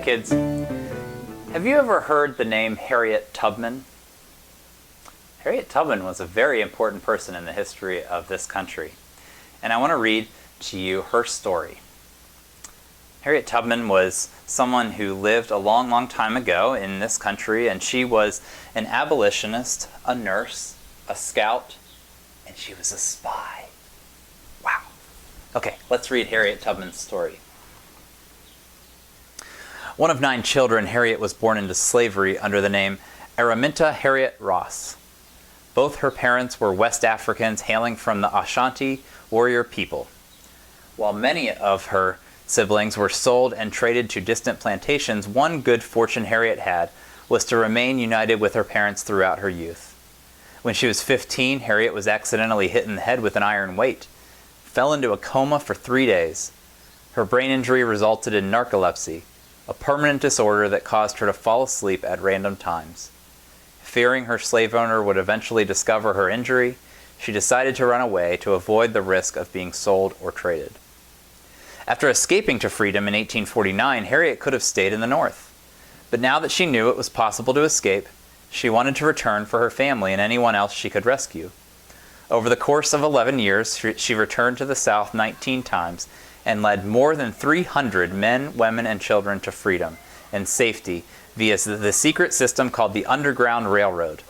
kids. Have you ever heard the name Harriet Tubman? Harriet Tubman was a very important person in the history of this country. And I want to read to you her story. Harriet Tubman was someone who lived a long, long time ago in this country, and she was an abolitionist, a nurse, a scout, and she was a spy. Wow. Okay, let's read Harriet Tubman's story. One of 9 children, Harriet was born into slavery under the name Araminta Harriet Ross. Both her parents were West Africans hailing from the Ashanti warrior people. While many of her siblings were sold and traded to distant plantations, one good fortune Harriet had was to remain united with her parents throughout her youth. When she was 15, Harriet was accidentally hit in the head with an iron weight, fell into a coma for 3 days. Her brain injury resulted in narcolepsy, a permanent disorder that caused her to fall asleep at random times. Fearing her slave owner would eventually discover her injury, she decided to run away to avoid the risk of being sold or traded. After escaping to freedom in 1849, Harriet could have stayed in the North. But now that she knew it was possible to escape, she wanted to return for her family and anyone else she could rescue. Over the course of 11 years, she returned to the South 19 times and led more than 300 men, women, and children to freedom and safety via the secret system called the Underground Railroad.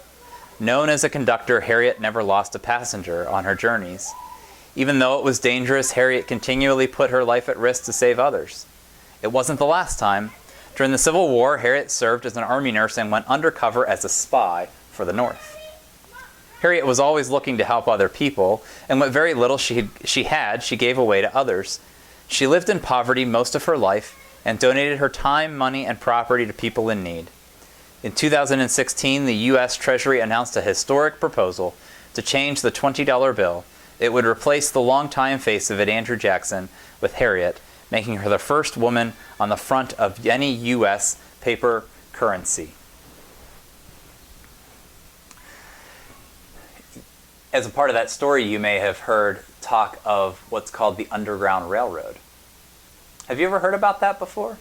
Known as a conductor, Harriet never lost a passenger on her journeys. Even though it was dangerous, Harriet continually put her life at risk to save others. It wasn't the last time. During the Civil War, Harriet served as an army nurse and went undercover as a spy for the North. Harriet was always looking to help other people, and what very little she gave away to others. She lived in poverty most of her life and donated her time, money, and property to people in need. In 2016, the U.S. Treasury announced a historic proposal to change the $20 bill. It would replace the longtime face of it, Andrew Jackson, with Harriet, making her the first woman on the front of any U.S. paper currency. As a part of that story, you may have heard talk of what's called the Underground Railroad. Have you ever heard about that before?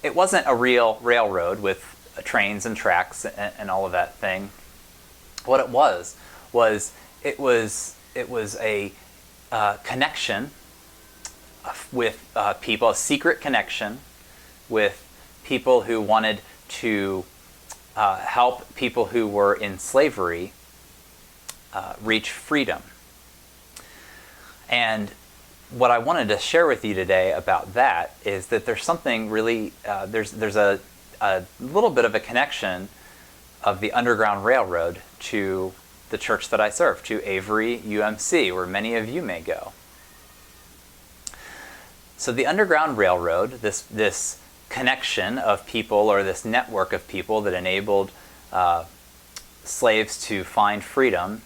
It wasn't a real railroad with trains and tracks and all of that thing. What it was a connection with people, a secret connection with people who wanted to help people who were in slavery reach freedom. And what I wanted to share with you today about that is that there's something really, there's a little bit of a connection of the Underground Railroad to the church that I serve, to Avery UMC, where many of you may go. So the Underground Railroad, this connection of people, or this network of people that enabled slaves to find freedom,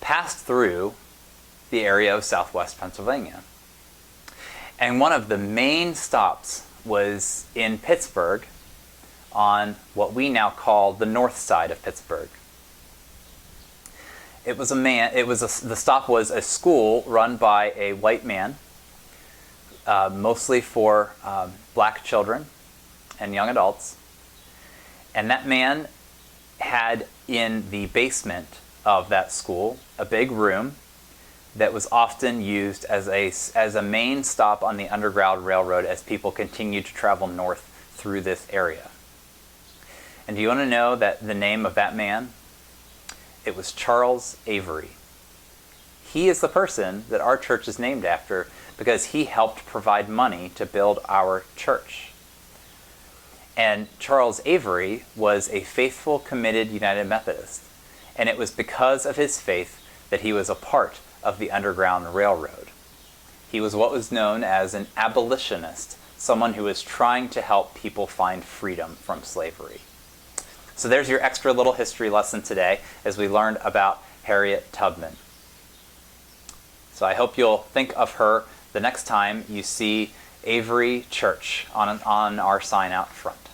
passed through the area of southwest Pennsylvania. And one of the main stops was in Pittsburgh, on what we now call the north side of Pittsburgh. The stop was a school run by a white man, mostly for black children and young adults. And that man had in the basement of that school a big room that was often used as a main stop on the Underground Railroad as people continued to travel north through this area. And do you want to know that the name of that man? It was Charles Avery. He is the person that our church is named after because he helped provide money to build our church. And Charles Avery was a faithful, committed United Methodist. And it was because of his faith that he was a part of the Underground Railroad. He was what was known as an abolitionist, someone who was trying to help people find freedom from slavery. So there's your extra little history lesson today as we learned about Harriet Tubman. So I hope you'll think of her the next time you see Avery Church on our sign out front.